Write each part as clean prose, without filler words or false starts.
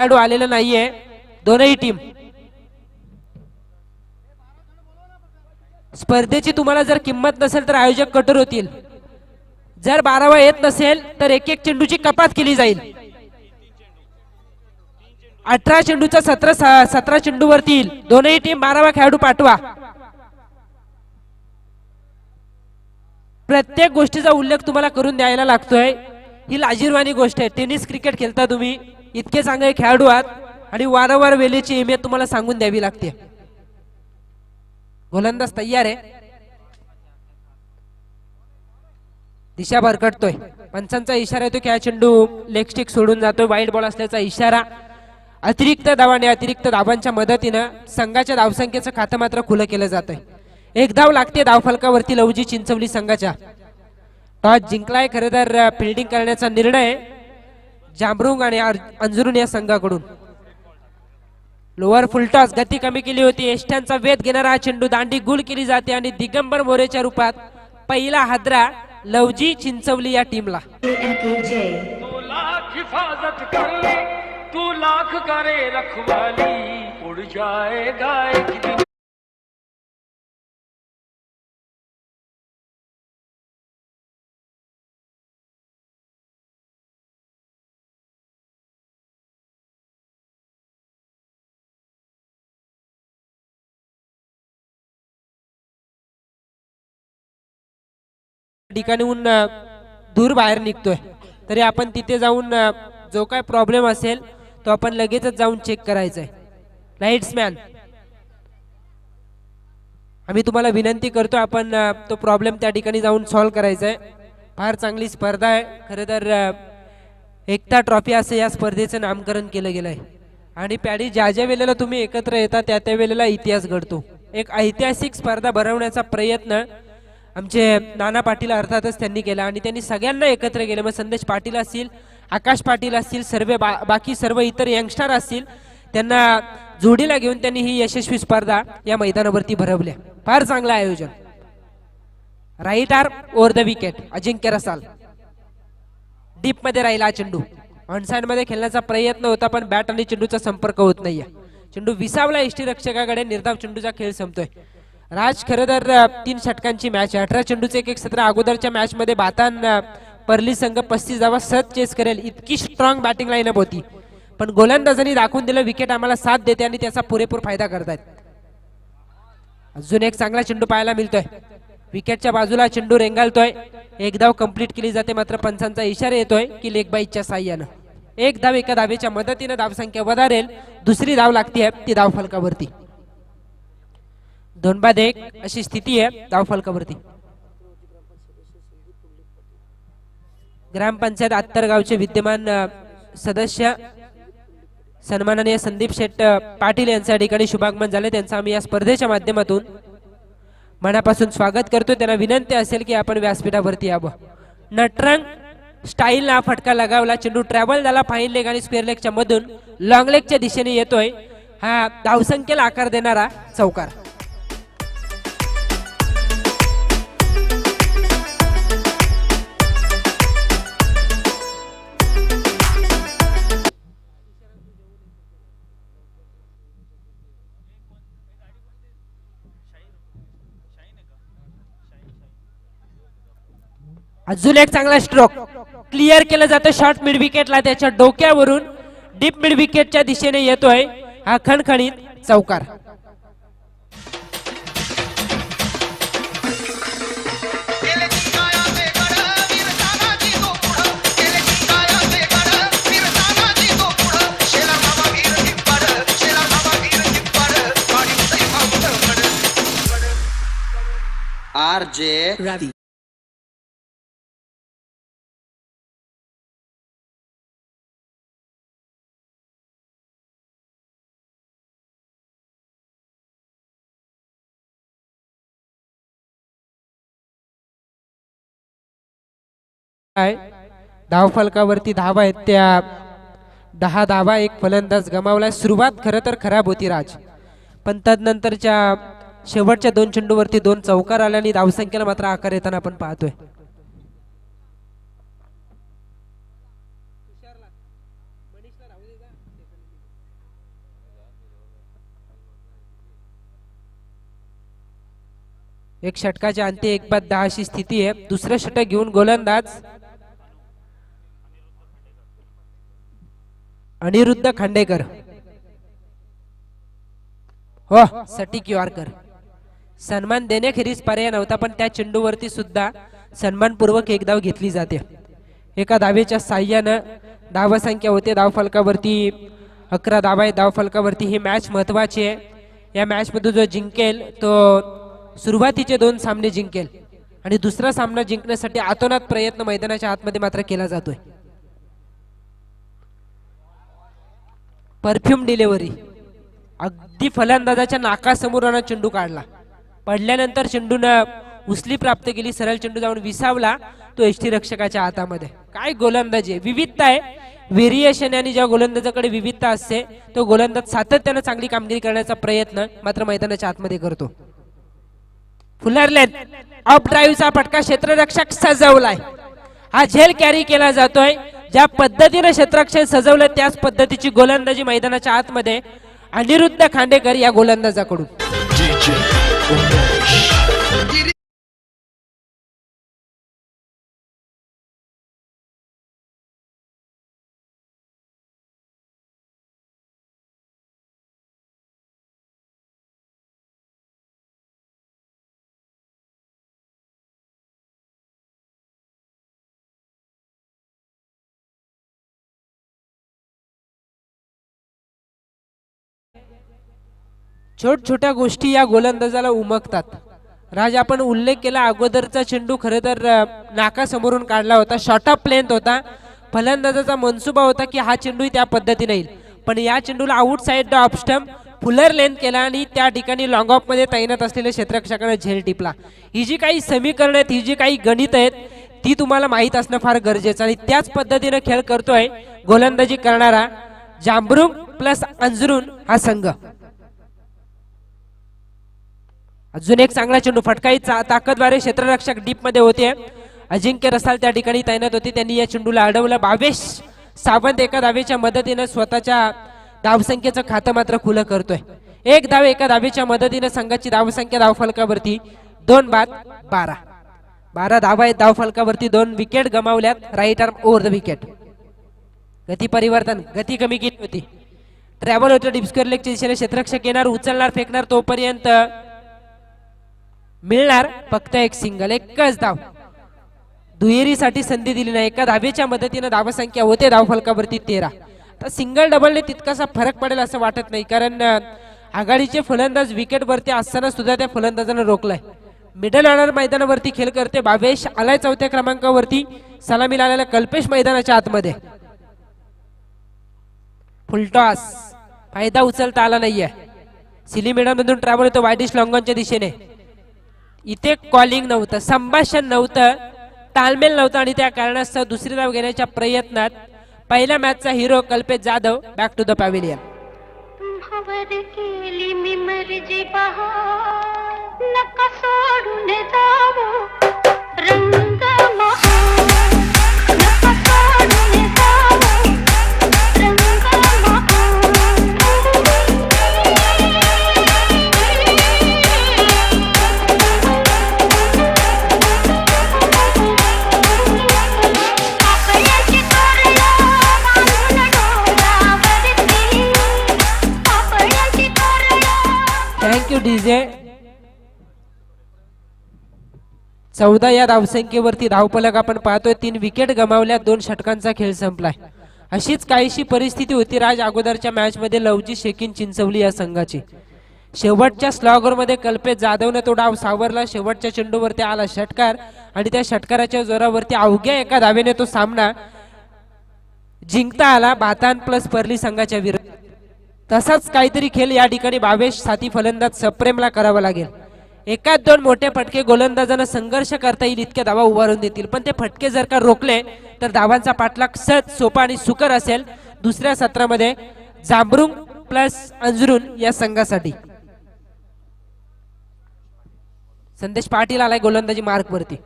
खेळाडू आलेला नाहीये दोनही टीम स्पर्धेची तुम्हाला जर किंमत नसेल तर आयोजक कठोर होतील जर 12वा येत नसेल तर एक एक चेंडूची कपात केली जाईल 18 चेंडूचा 17 चेंडूवरती येईल दोनही टीम 12वा खेळाडू पाठवा प्रत्येक गोष्टीचा उल्लेख तुम्हाला करून द्यायला लागतोय ही लाजिरवाणी गोष्ट आहे टेनिस क्रिकेट खेळता तुम्ही इतके चांगले खेळाडू आहात आणि वारंवार वेळेची अहमियत तुम्हाला सांगून द्यावी लागते गोलंदाज तयार आहे दिशा भरकटतोय पंचांचा इशारा येतो की हा चेंडू लेग स्टिक सोडून जातोय वाईट बॉल असल्याचा इशारा अतिरिक्त धावाने अतिरिक्त धावांच्या मदतीने संघाच्या धावसंख्येचं खातं मात्र खुलं केलं जातंय एक धाव लागते धावफलकावरती लवजी चिंचवली संघाच्या टॉस जिंकलाय खरं तर फिल्डिंग करण्याचा निर्णय जांभरुंग आणि अंजुरून या संघाकडून लोअर फुलटॉस गती कमी केली होती एष्ट्यांचा वेध घेणारा चेंडू दांडी गुल केली जाते आणि दिगंबर मोरेच्या रूपात पहिला हादरा लवजी चिंचवली या टीमला तू लाख करे रखवाली उड़ जाएगा एक दिन ठिकाणीहून दूर बाहेर निघतोय तरी आपण तिथे जाऊन जो काय प्रॉब्लेम असेल तो आपण लगेचच जाऊन चेक करायचा आहे लाईट्समॅन आम्ही तुम्हाला विनंती करतो आपण तो प्रॉब्लेम त्या ठिकाणी जाऊन सॉल्व्ह करायचा आहे फार चांगली स्पर्धा आहे खरं तर एकता ट्रॉफी असं या स्पर्धेचं नामकरण केलं गेलं आहे आणि पॅडी ज्या ज्या वेळेला तुम्ही एकत्र येता त्या त्या वेळेला इतिहास घडतो एक ऐतिहासिक स्पर्धा भरवण्याचा प्रयत्न आमचे नाना पाटील अर्थातच त्यांनी केला आणि त्यांनी सगळ्यांना एकत्र केलं मग संदेश पाटील असतील आकाश पाटील असतील सर्व बाकी सर्व इतर यंगस्टर असतील त्यांना जोडीला घेऊन त्यांनी ही यशस्वी स्पर्धा या मैदानावरती भरवल्या फार चांगलं आयोजन right arm over the wicket Ajinkya Rasal deep मध्ये राहिला चेंडू ऑनसाइड मध्ये खेळण्याचा प्रयत्न होता पण बॅट आणि चेंडूचा संपर्क होत नाहीये चेंडू विसावला यष्टीरक्षकाकडे निर्धाव चेंडूचा खेळ संपतोय राज खरं तर 3 षटकांची मॅच 18 चेंडूचे एक सत्र अगोदरच्या मॅच मध्ये बातान परली संघ 35 धावा सहज चेस करेल इतकी स्ट्रॉंग बॅटिंग लाईनअप होती पण गोलंदाजांनी दाखवून दिलं विकेट आम्हाला साथ देते आणि त्याचा पुरेपूर फायदा करतायत अजून एक चांगला चेंडू पाहायला मिळतोय विकेटच्या बाजूला चेंडू रेंगाळतोय एक धाव कंप्लीट केली जाते मात्र पंचांचा इशारा येतोय की लेग बाईच्या साह्यानं एक धाव एका धावेच्या मदतीने धावसंख्या वधारेल दुसरी धाव लागते ती धाव फलकावरती 2-1 अशी स्थिती आहे धाव फलकावरती ग्रामपंचायत आत्तरगावचे विद्यमान सदस्य सन्माननीय संदीप शेट पाटील यांच्या ठिकाणी शुभागमन झाले त्यांचं आम्ही या स्पर्धेच्या माध्यमातून मनापासून स्वागत करतो त्यांना विनंती असेल की आपण व्यासपीठावरती यावं नटरंग स्टाईल ना फटका लगावला चेंडू ट्रॅव्हल झाला फाईन लेग आणि स्क्वेअर लेगच्या मधून लॉंग लेगच्या दिशेने येतोय हा धावसंख्येला आकार देणारा चौकार अजून एक चांगला स्ट्रोक क्लिअर केलं जातं शॉर्ट मिड विकेटला त्याच्या डोक्यावरून डीप मिड विकेटच्या दिशेने येतोय हा खणखणीत चौकार RJ Ravi धाव फलकावरती धावा आहेत त्या 10 धावा एक फलंदाज गमावला सुरुवात खरं तर खराब होती राज पण तदनंतरच्या शेवटच्या 2 चेंडूवरती 2 चौकार आल्याने धावसंख्येला मात्र आकार येताना आपण पाहतोय एक षटकाच्या अंती 1-10 अशी स्थिती आहे. दुसरं षटक घेऊन गोलंदाज अनिरुद्ध खांडेकर. हो, सटीक यॉर्कर. सन्मान देण्याखेरीज पर्याय नव्हता, पण त्या चेंडूवरती सुद्धा सन्मानपूर्वक एक धाव घेतली जाते. एका धावेच्या साह्यानं धावसंख्या होते धावफलकावरती 11 धावा आहे धावफलकावरती. ही मॅच महत्वाची आहे. या मॅच मध्ये जो जिंकेल तो सुरुवातीचे 2 सामने जिंकेल आणि दुसरा सामना जिंकण्यासाठी आतोनात प्रयत्न मैदानाच्या आतमध्ये मात्र केला जातोय. परफ्यूम डिलिव्हरी अगदी फलंदाजाच्या नाकासमोर चेंडू काढला. पडल्यानंतर चेंडूनं उचली प्राप्त केली. सरळ चेंडू जाऊन विसावला तो यष्टी रक्षकाच्या हातामध्ये. काय गोलंदाजी, विविधता आहे, व्हेरिएशन. आणि ज्या गोलंदाजाकडे विविधता असते तो गोलंदाज सातत्याने चांगली कामगिरी करण्याचा प्रयत्न मात्र मैदानाच्या आतमध्ये करतो. फुलर लेन अप ड्राईव्हचा फटका क्षेत्ररक्षक सजवलाय. हा झेल कॅरी केला जातोय. ज्या पद्धतीने क्षेत्ररक्षण सजवलं त्याच पद्धतीची गोलंदाजी मैदानाच्या आतमध्ये अनिरुद्ध खांडेकर या गोलंदाजाकडून. छोट छोट्या गोष्टी या गोलंदाजाला उमगतात. राज, आपण उल्लेख केला अगोदरचा चेंडू खरं तर नाकासमोरून काढला होता. शॉर्ट ऑफ लेंथ होता. फलंदाजाचा मनसुबा होता की हा चेंडू त्या पद्धतीने येईल, पण या चेंडूला outside off stump fuller length केला आणि त्या ठिकाणी लॉंग ऑफ मध्ये तैनात असलेल्या क्षेत्ररक्षकाने झेल टिपला. ही जी काही समीकरण आहेत, ही जी काही गणित आहेत, ती तुम्हाला माहीत असणं फार गरजेचं. आणि त्याच पद्धतीने खेळ करतोय गोलंदाजी करणारा जांभरुंग प्लस अंजरून हा संघ. अजून एक चांगला चेंडू, फटकाई ताकदवारे क्षेत्ररक्षक डीप मध्ये होते. अजिंक्य रसाल त्या ठिकाणी तैनात होते, त्यांनी या चेंडूला अडवलं. भावेश सावंत एका धावेच्या मदतीने स्वतःच्या धावसंख्येचं खातं मात्र खुलं करतोय. 1 धाव एका धावेच्या मदतीने संघाची धावसंख्या धावफलकावरती 2-12. 12 धावा आहेत धावफलकावरती. 2 विकेट गमावल्यात right arm over the wicket. गती परिवर्तन, गती कमी केली होती. ट्रॅव्हल होतं डिप्स्क्वेअर लेगच्या दिशेने. क्षेत्ररक्षक येणार, उचलणार, फेकणार, तोपर्यंत मिळणार फक्त एक सिंगल. एकच धाव, दुहेरीसाठी संधी दिली नाही. एका धावेच्या मदतीने धावसंख्या होते धावफलकावरती 13. तर सिंगल डबलने तितकासा फरक पडेल असं वाटत नाही, कारण आघाडीचे फलंदाज विकेट वरती असताना सुद्धा त्या फलंदाजानं रोखलाय. मिडल ऑर्डर मैदानावरती खेळ करते. भावेश आलाय 4थ्या क्रमांकावरती. सलामीला आलेला कल्पेश मैदानाच्या आतमध्ये. फुलटॉस, फायदा उचलता आला नाहीये. सिली मैदानामधून ट्रॅव्हल होतो वायडिश लॉंगॉनच्या दिशेने. इथे कॉलिंग नव्हतं, संभाषण नव्हतं, तालमेल नव्हता आणि त्या कारणास्तव दुसरी धाव घेण्याच्या प्रयत्नात पहिल्या मॅचचा hero Kalpesh Jadhav back to the pavilion. Thank you DJ. 14 या धावसंख्येवरती धावफलक आपण पाहतोय. 3 विकेट गमावल्या, 2 षटकांचा खेळ संपलाय. अशीच काहीशी परिस्थिती होती राज अगोदरच्या मॅच मध्ये लवजी शेकिन चिंचवली या संघाची. शेवटच्या स्लॉगर मध्ये कल्पेश जाधवने तो डाव सावरला. शेवटच्या चेंडूवरती आला षटकार आणि त्या षटकाराच्या जोरावरती अवघ्या एका धावेने तो सामना जिंकता आला भातान प्लस परली संघाच्या विरुद्ध. तसाच काहीतरी खेळ या ठिकाणी भावेश साथी फलंदाज सप्रेमला करावा लागेल. 1-2 मोठे फटके गोलंदाजांना संघर्ष करता येईल इतक्या धावा उभारून देतील, पण ते फटके जर का रोखले तर धावांचा पाठलाग सहज, सोपा आणि सुकर असेल दुसऱ्या सत्रामध्ये जांभरुंग प्लस अंजरून या संघासाठी. संदेश पाटील आलाय गोलंदाजी मार्क वरती.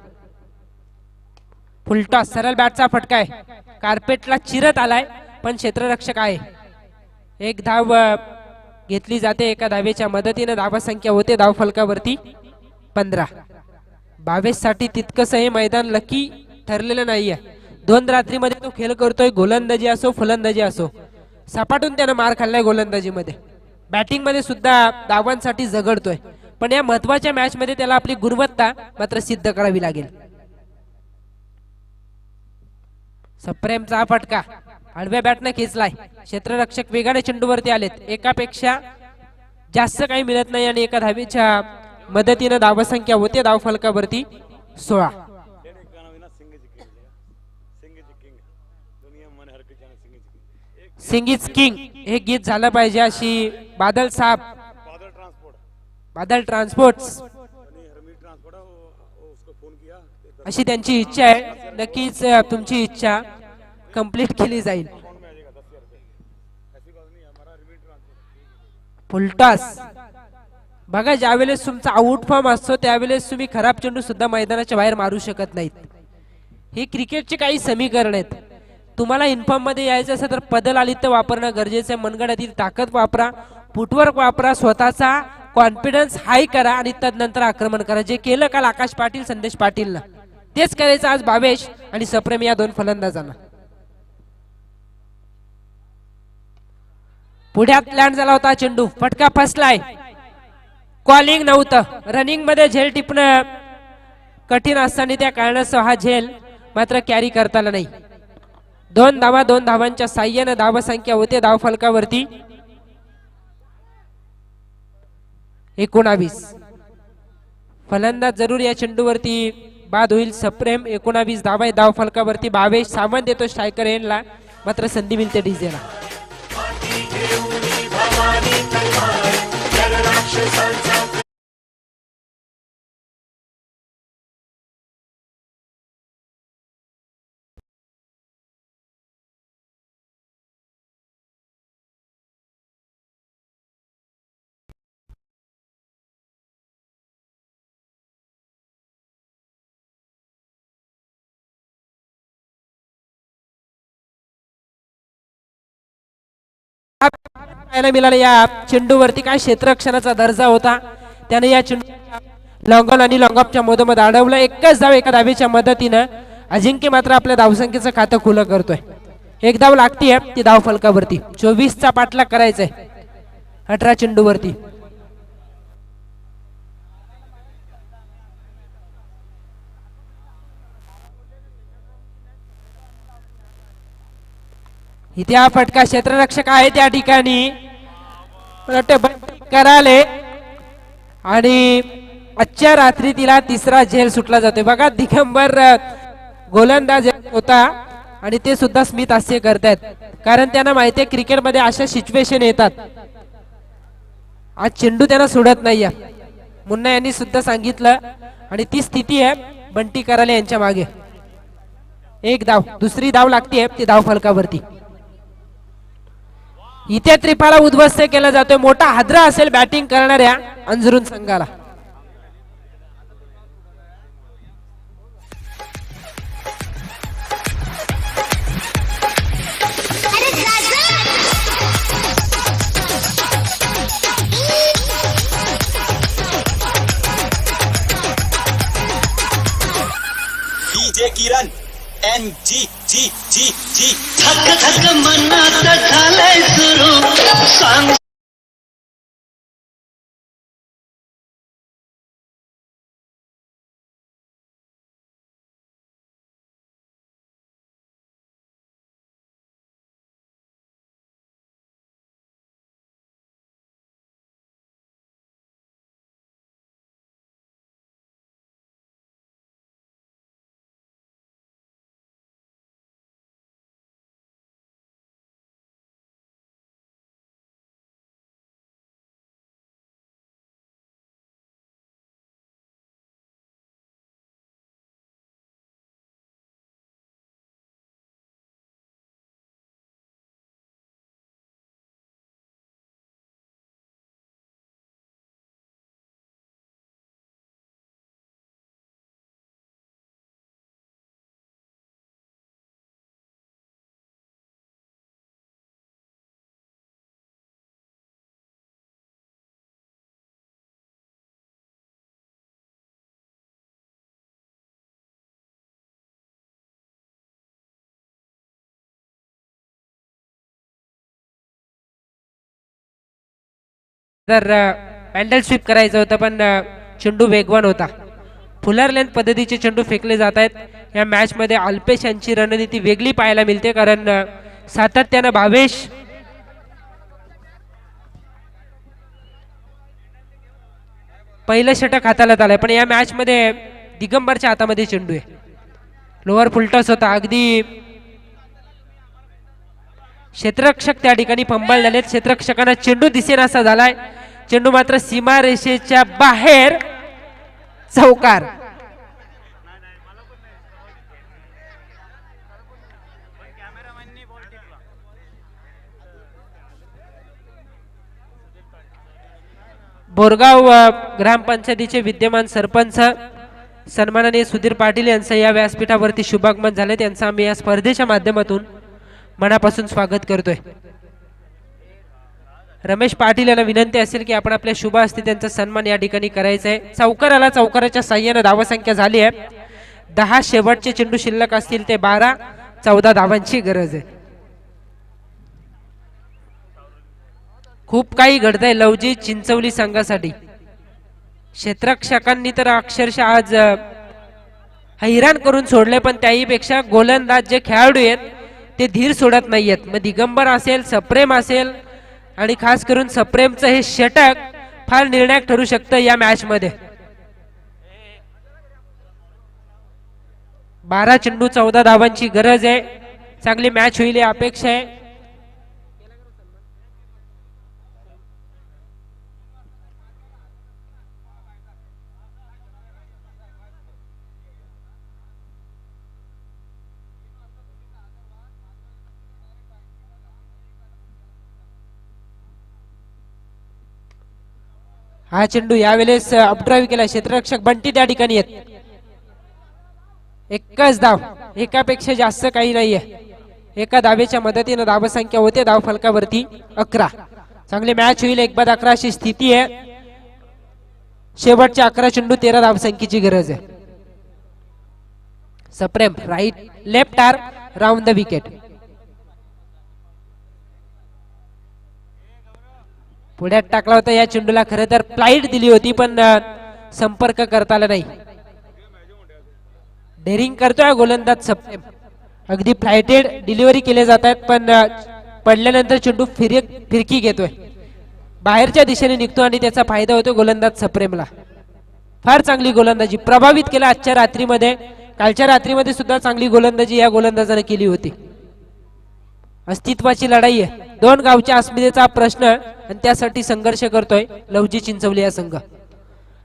फुलटॉस, सरळ बॅटचा फटका आहे, कार्पेटला चिरत आलाय पण क्षेत्ररक्षक आहे. 1 धाव घेतली जाते. एका धावेच्या मदतीने धावसंख्या होते धावफलकावरती 15. 22 साठी तितकंसं हे मैदान लकी ठरलेलं नाहीये. 2 रात्रीमध्ये तो खेळ करतोय, गोलंदाजी असो फलंदाजी असो, सपाटून त्यानं मार खाल्लाय गोलंदाजीमध्ये. बॅटिंग मध्ये सुद्धा धावांसाठी झगडतोय, पण या महत्वाच्या मॅच मध्ये त्याला आपली गुणवत्ता मात्र सिद्ध करावी लागेल. सप्रेमचा हा फटका आडव्या बॅटनं खेचलाय. क्षेत्ररक्षक वेगाने चेंडूवरती आलेत. एकापेक्षा जास्त काही मिळत नाही आणि एका धावेच्या मदतीनं धावसंख्या होते धाव फलकावरती 16. सिंगीज किंग हे गीत झालं पाहिजे अशी बादल साहेब, बादल ट्रान्सपोर्ट्स अशी त्यांची इच्छा आहे. नक्कीच तुमची इच्छा कंप्लीट केली जाईल. फुलटॉस बघा, ज्यावेळेस तुमचा आउट फॉर्म असतो त्यावेळेस तुम्ही खराब चेंडू सुद्धा मैदानाच्या बाहेर मारू शकत नाहीत. हे क्रिकेटचे काही समीकरण आहेत. तुम्हाला इन्फॉर्म मध्ये यायचं असेल तर पदल आलित्य वापरणं गरजेचं आहे. मनगडातील ताकद वापरा, फुटवर्क वापरा, स्वतःचा कॉन्फिडन्स हाय करा आणि तदनंतर आक्रमण करा. जे केलं काल आकाश पाटील, संदेश पाटीलला, तेच करायचं आज भावेश आणि सप्रेम या 2 फलंदाजांना. पुढ्यात लँड झाला होता चेंडू, फटका फसलाय. कॉलिंग नव्हतं. रनिंग मध्ये झेल टिपणं कठीण असताना त्या कारणास्तव हा झेल मात्र कॅरी करता आला नाही. 2 धावा, 2 धावांच्या साह्यानं धावसंख्या होते धाव फलकावरती 19. फलंदाज जरूर या चेंडूवरती बाद होईल. सप्रेम 19 धावा धाव फलकावरती. भावेश सावंत देतो स्ट्रायकर एंडला, मात्र संधी मिळते डीजेला. मिळाला या चेंडूवरती काय क्षेत्ररक्षणाचा दर्जा होता. त्याने या चेंडू लॉंग ऑन आणि लॉंग ऑफच्या मधोमध अडवलं. एकच धाव एका धावेच्या मदतीनं अजिंक्य मात्र आपल्या धावसंख्येचं खातं खुलं करतोय. 1 धाव लागतीये ती धाव फलकावरती. 24चा पाठलाग करायचाय 18 चेंडूवरती. इथे हा फटका क्षेत्ररक्षक आहे त्या ठिकाणी कराले आणि आजच्या रात्री तिला 3रा झेल सुटला जातोय. बघा, दिगंबर गोलंदाज होता आणि ते सुद्धा स्मित हास्य करतायत, कारण त्यांना माहिती आहे क्रिकेटमध्ये अशा सिच्युएशन येतात. आज चेंडू त्यांना सोडत नाहीये. मुन्ना यांनी सुद्धा सांगितलं आणि ती स्थिती आहे बंटी कराले यांच्या मागे. 1 धाव, 2री धाव लागते ती धाव फलकावरती. इथे त्रिफाला उद्ध्वस्त केला जातोय. मोठा हादरा असेल बॅटिंग करणाऱ्या अंजरून संघाला. डीजे किरण एन जी जी जी जी धक धक मनात झालंय सुरू सांग तर पॅन्डल स्वीप करायचं होतं पण चेंडू वेगवान होता. फुलर लेंथ पद्धतीचे चेंडू फेकले जात आहेत या मॅच मध्ये. अल्पेश यांची रणनीती वेगळी पाहायला मिळते कारण सातत्यानं भावेश पहिलं षटक हाताळत आलंय पण या मॅच मध्ये दिगंबरच्या हातामध्ये चेंडू आहे. लोअर फुलटॉस होता. अगदी क्षेत्ररक्षक त्या ठिकाणी फंबल झालेत. क्षेत्ररक्षकांना चेंडू दिसेनासा झालाय. चेंडू मात्र सीमा रेषेच्या बाहेर. चौकार. बोरगाव ग्रामपंचायतीचे विद्यमान सरपंच सन्माननीय सुधीर पाटील यांचं या व्यासपीठावरती शुभागमन झाले. त्यांचं आम्ही या स्पर्धेच्या माध्यमातून मनापासून स्वागत करतोय. रमेश पाटील यांना विनंती असेल की आपण आपल्या शुभ हस्ते त्यांचा सन्मान या ठिकाणी करायचा आहे. चौकाराला चौकाराच्या साह्याने धावसंख्या झाली आहे 10. शेवटचे चेंडू शिल्लक असतील ते 12. 14 धावांची गरज आहे. खूप काही घडतंय लवजी चिंचवली संघासाठी. क्षेत्ररक्षकांनी तर अक्षरशः आज हैराण करून सोडले पण त्याही पेक्षा गोलंदाज जे खेळाडू आहेत ते धीर सोडत नाहीयेत. मग दिगंबर असेल सप्रेम असेल आणि खास करून सप्रेमचं हे षटक फार निर्णायक ठरू शकतं या मॅच मध्ये. 12 चेंडू 14 धावांची गरज आहे. चांगली मॅच होईल ही अपेक्षा आहे. हा चेंडू यावेळेस अपड्राईव्ह केला. क्षेत्ररक्षक बंटी त्या ठिकाणी आहेत. एकच धाव. एकापेक्षा जास्त काही नाहीये. एका धावेच्या मदतीने धावसंख्या होते धाव फलकावरती 11. चांगली मॅच होईल. 1-11 अशी स्थिती आहे. शेवटचे 11 चेंडू 13 धावसंख्येची गरज आहे. सप्रेम right left arm round the wicket. पुढ्यात टाकला होता या चेंडूला. खरं तर फ्लाईट दिली होती पण संपर्क करता आला नाही. डेरिंग करतोय गोलंदाज सप्रेम. अगदी फ्लाइटेड डिलिव्हरी केले जात आहेत पण पडल्यानंतर चेंडू फिरकी घेतोय. बाहेरच्या दिशेने निघतो आणि त्याचा फायदा होतो गोलंदाज सप्रेमला. फार चांगली गोलंदाजी प्रभावित केला आजच्या रात्रीमध्ये. कालच्या रात्रीमध्ये सुद्धा चांगली गोलंदाजी या गोलंदाजाने केली होती. अस्तित्वाची लढाई आहे. 2 गावच्या अस्मितेचा प्रश्न आणि त्यासाठी संघर्ष करतोय लवजी चिंचवली या संघ.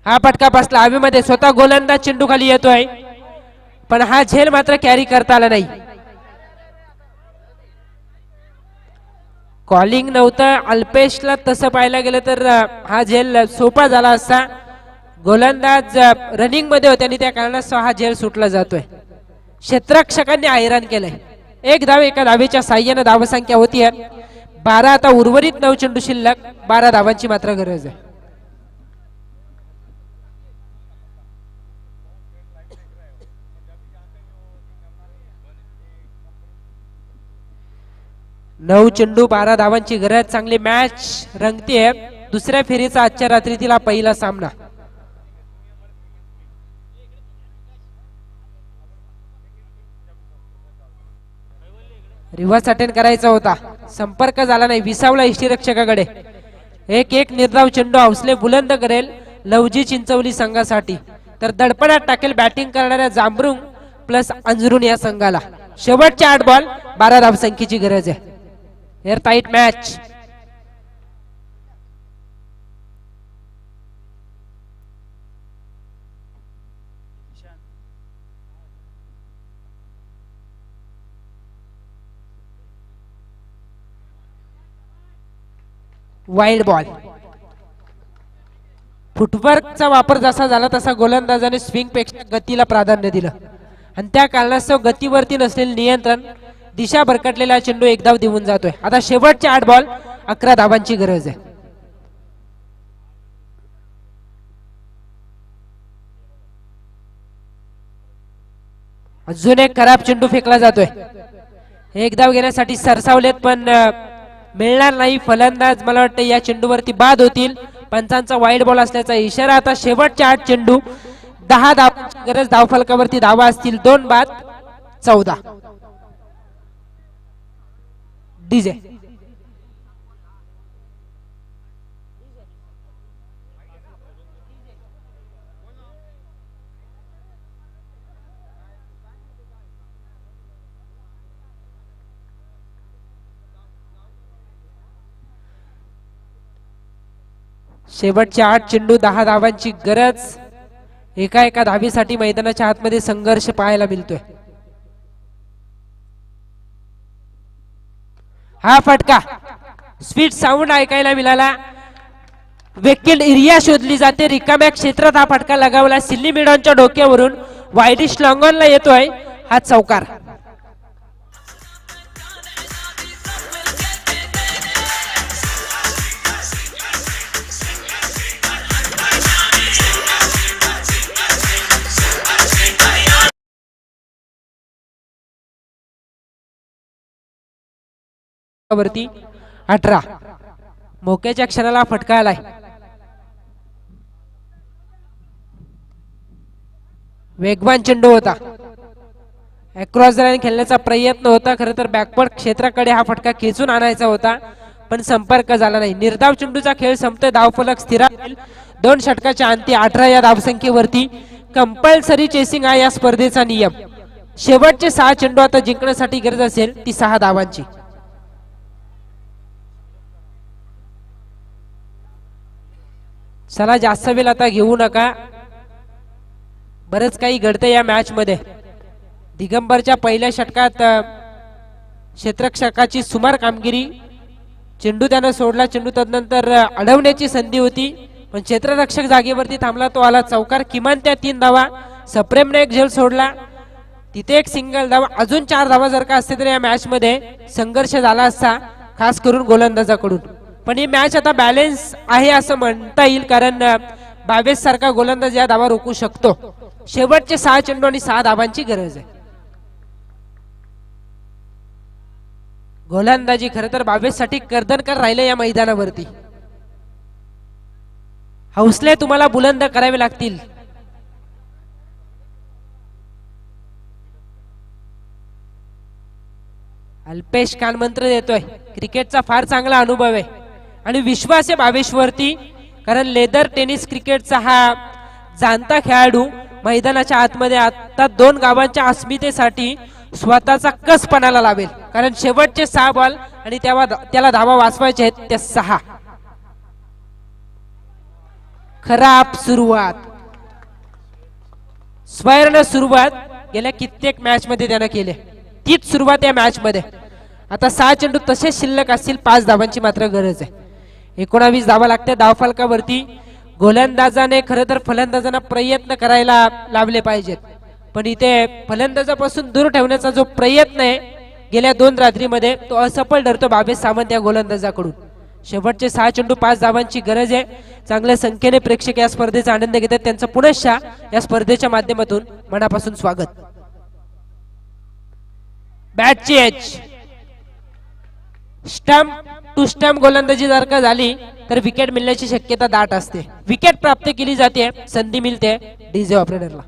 हा फटका बसला हवेमध्ये. स्वतः गोलंदाज चेंडू खाली येतोय पण हा झेल मात्र कॅरी करता आला नाही. कॉलिंग नव्हतं अल्पेशला. तसं पाहायला गेलं तर हा झेल सोपा झाला असता. गोलंदाज रनिंग मध्ये होते आणि त्या कारणास्तव हा झेल सुटला जातोय. क्षेत्ररक्षकांनी हैराण केलंय. 1 धाव एका धावेच्या साह्याने धावसंख्या होतीये 12. आता उर्वरित 9 चेंडू शिल्लक. 12 धावांची मात्र गरज आहे. नऊ चेंडू 12 धावांची गरज. चांगली मॅच रंगतीये. दुसऱ्या फेरीचा आजच्या रात्रीतील पहिला सामना. रिव्हर्स अटेंड करायचा होता. संपर्क झाला नाही. विसावला यष्टीरक्षकाकडे. 1-1 निर्धाव चेंडू हौसले बुलंद करेल लवजी चिंचवली संघासाठी. तर दडपणात टाकेल बॅटिंग करणाऱ्या जांभरुंग प्लस अंजरून या संघाला. शेवटचे 8 बॉल 12 धावसंख्येची गरज आहे. Airtight match. Wild ball. फुटवर्कचा वापर जसा झाला तसा गोलंदाजाने स्विंग पेक्षा गतीला प्राधान्य दिलं आणि त्या कारणास्तव गतीवरती नसलेले नियंत्रण. दिशा भरकटलेला चेंडू 1 धाव देऊन जातोय. आता शेवटचे 8 बॉल 11 धावांची गरज आहे. अजून एक खराब चेंडू फेकला जातोय. 1 धाव घेण्यासाठी सरसावलेत पण मिळणार नाही. फलंदाज मला वाटतं या चेंडूवरती बाद होतील. पंचांचा वाईड बॉल असल्याचा इशारा. आता शेवटचे 8 चेंडू, 10 धावांची गरज. धावफलकावरती धावा असतील 2 बाद 14. डीजे शेवटचे 8 चेंडू, 10 धावांची गरज. एका धावीसाठी मैदानाच्या आतमध्ये संघर्ष पाहायला मिळतोय. हा फटका स्वीट साऊंड ऐकायला मिळाला. वेकेंड एरिया शोधली जाते. रिकाम्या क्षेत्रात हा फटका लगावला. सिल्ली मिडॉनच्या डोक्यावरून वायडिश लॉंगॉनला येतोय हा चौकार. वरती 18. मोक्याच्या क्षणाला फटका आलाय. वेगवान चेंडू होता. अक्रॉस द लाईन खेळण्याचा प्रयत्न होता. खरं तर बॅकवर्ड क्षेत्राकडे हा फटका खेचून आणायचा होता, पण संपर्क झाला नाही. निर्धाव चेंडूचा खेळ संपतोय. धावफलक स्थिर राहील. 2 षटकाच्या अंती 18 या धावसंख्येवरती. कंपल्सरी चेसिंग हा या स्पर्धेचा नियम. शेवटचे 6 चेंडू आता जिंकण्यासाठी गरज असेल ती 6 धावांची. चला, जास्त वेळ आता घेऊ नका. बरंच काही घडतंय या मॅच मध्ये. दिगंबरच्या पहिल्या षटकात क्षेत्ररक्षकाची सुमार कामगिरी. चेंडू त्यानं सोडला. चेंडू तदनंतर अडवण्याची संधी होती, पण क्षेत्ररक्षक जागेवरती थांबला. तो आला चौकार. किमान त्या 3 धावा. सप्रेमने एक झेल सोडला, तिथे एक सिंगल धावा. अजून 4 धावा जर का असते तर या मॅच मध्ये संघर्ष झाला असता, खास करून गोलंदाजाकडून. पण ही मॅच आता बॅलेन्स आहे असं म्हणता येईल, कारण 22 सारखा गोलंदाज या धावा रोखू शकतो. शेवटचे 6 चेंडू आणि 6 धावांची गरज आहे. गोलंदाजी खरं तर 22 साठी कर्दनकर राहिले या मैदानावरती. हौसले तुम्हाला बुलंद करावे लागतील. अल्पेश कानमंत्र देतोय. क्रिकेटचा फार चांगला अनुभव आहे आणि विश्वास आहे 22 वरती, कारण लेदर टेनिस क्रिकेटचा हा जाणता खेळाडू मैदानाच्या आतमध्ये आता 2 गावांच्या अस्मितेसाठी स्वतःचा कस पणाला लावेल. कारण शेवटचे 6 बॉल आणि त्याला धावा वाचवायचे आहेत त्या 6. खराब सुरुवात, स्वर्ण सुरुवात गेल्या कित्येक मॅच मध्ये त्यानं केले. तीच सुरुवात या मॅच मध्ये. आता 6 चेंडू तसेच शिल्लक असतील. 5 धावांची मात्र गरज आहे. 19 धावा लागते धावफलकावरती. गोलंदाजाने खरं तर फलंदाजांना प्रयत्न करायला लावले पाहिजेत, पण इथे फलंदाजापासून दूर ठेवण्याचा जो प्रयत्न आहे गेल्या 2 रात्रीमध्ये तो असफल ठरतो भावेश सावंत या गोलंदाजाकडून. शेवटचे 6 चेंडू 5 धावांची गरज आहे. चांगल्या संख्येने प्रेक्षक या स्पर्धेचा आनंद घेतात. त्यांचं पुनश्च या स्पर्धेच्या माध्यमातून मनापासून स्वागत. बॅटची एज, स्टंप टू स्टंप गोलंदाजी जर का झाली तर विकेट मिळण्याची शक्यता दाट असते. विकेट प्राप्त केली जाते, संधी मिळते डीजे ऑपरेटरला.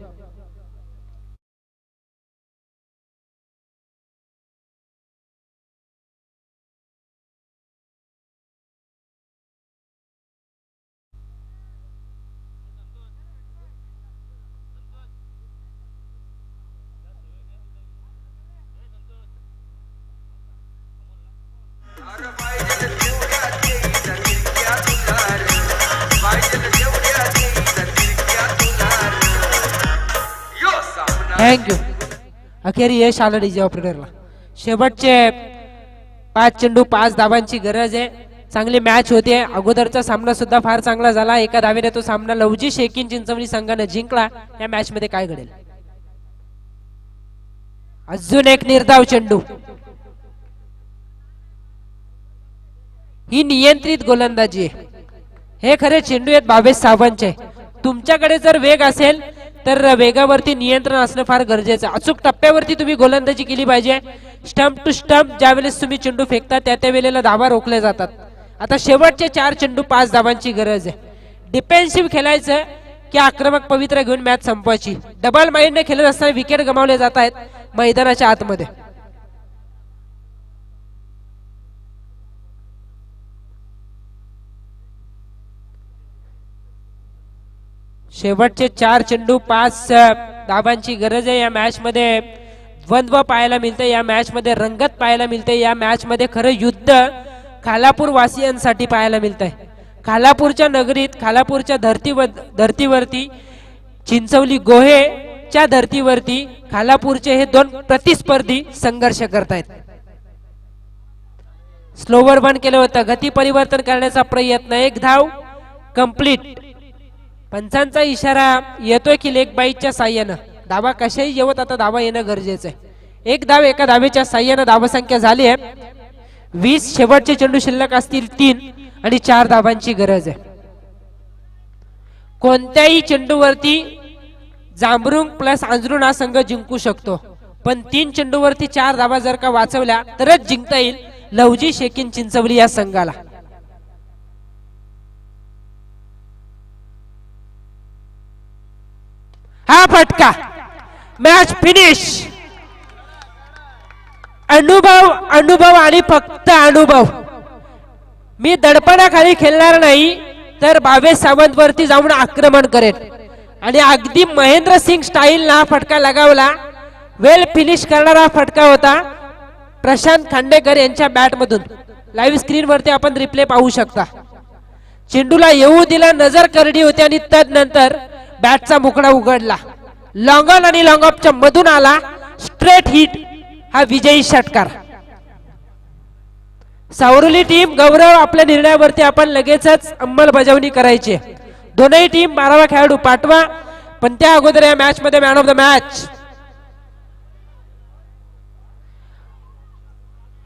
थँक्यू. अखेर यश आलं डीजे ऑपरेटरला. शेवटचे 5 चेंडू 5 धावांची गरज आहे. चांगली मॅच होते. अगोदरचा सामना सुद्धा फार चांगला झाला. एका धावेने तो सामना लवजी शेकिन चिंचवली संघाने जिंकला. या मॅच मध्ये काय घडेल? अजून एक निर्धाव चेंडू. ही नियंत्रित गोलंदाजी आहे. हे खरे चेंडू आहेत भावेश सावंतचे. तुमच्याकडे जर वेग असेल तर वेगावरती नियंत्रण असणं फार गरजेचं आहे. अचूक टप्प्यावरती तुम्ही गोलंदाजी केली पाहिजे. स्टंप टू स्टंप ज्यावेळेस तुम्ही चेंडू फेकता त्या वेळेला धावा रोखल्या जातात. आता शेवटचे 4 चेंडू 5 धावांची गरज आहे. डिफेन्सिव्ह खेळायचं की आक्रमक पवित्रा घेऊन मॅच संपवायची. डबल माइंडने खेळत असताना विकेट गमावले जात आहेत मैदानाच्या आतमध्ये. शेवटचे 4 चेंडू 5 धाबांची गरज आहे. या मॅच मध्ये द्वंद्व पाहायला मिळते, या मॅच मध्ये रंगत पाहायला मिळते, या मॅच मध्ये खरं युद्ध खालापूर वासियांसाठी पाहायला मिळत आहे. खालापूरच्या नगरीत, खालापूरच्या धर्तीवरती, चिंचवली गोहेच्या धर्तीवरती खालापूरचे हे 2 प्रतिस्पर्धी संघर्ष करतायत. स्लोवर बंद केलं होतं, गती परिवर्तन करण्याचा प्रयत्न, 1 धाव कंप्लीट. पंचांचा इशारा येतोय की लेग बाईटच्या साह्यानं धावा कशाही येवत आता धावा येणं गरजेचं आहे. 1 धाव एका धावेच्या साह्यानं धावसंख्या झाली आहे 20. शेवटचे चेंडू शिल्लक असतील 3 आणि 4 धावांची गरज आहे. कोणत्याही चेंडूवरती जांभरुंग प्लस अंजरुण हा संघ जिंकू शकतो, पण 3 चेंडूवरती 4 धावा जर का वाचवल्या तरच जिंकता येईल लवजी शेकिन चिंचवली या संघाला. हा फटका, मॅच फिनिश. अनुभव आणि फक्त अनुभव. मी दडपणाखाली खेळणार नाही तर भावेश सावंत वरती जाऊन आक्रमण करेन आणि अगदी महेंद्र सिंग स्टाईल हा फटका लगावला. वेल फिनिश करणारा फटका होता प्रशांत खांडेकर यांच्या बॅट मधून. लाईव्ह स्क्रीन वरती आपण रिप्ले पाहू शकता. चेंडूला येऊ दिला, नजर करडी होती आणि तदनंतर बॅटचा मुकडा उघडला. लॉंग ऑन आणि लॉंग ऑफच्या मधून आला स्ट्रेट हिट, हा विजयी षटकार. सावरुली टीम गौरव, आपल्या निर्णयावरती आपण लगेचच अंमलबजावणी करायची. दोनही टीम 12वा खेळाडू पाठवा, पण त्या अगोदर या मॅच मध्ये man of the match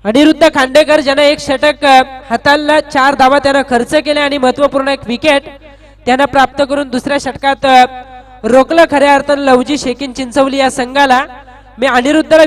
Aniruddha Khandekar, ज्यानं 1 षटक हाताळला, 4 धावा त्यानं खर्च केल्या आणि महत्वपूर्ण 1 विकेट त्यानं प्राप्त करून दुसऱ्या षटकात रोखलं खऱ्या अर्थानं लवजी शेकिन चिंचवली या संघाला. मी अनिरुद्धला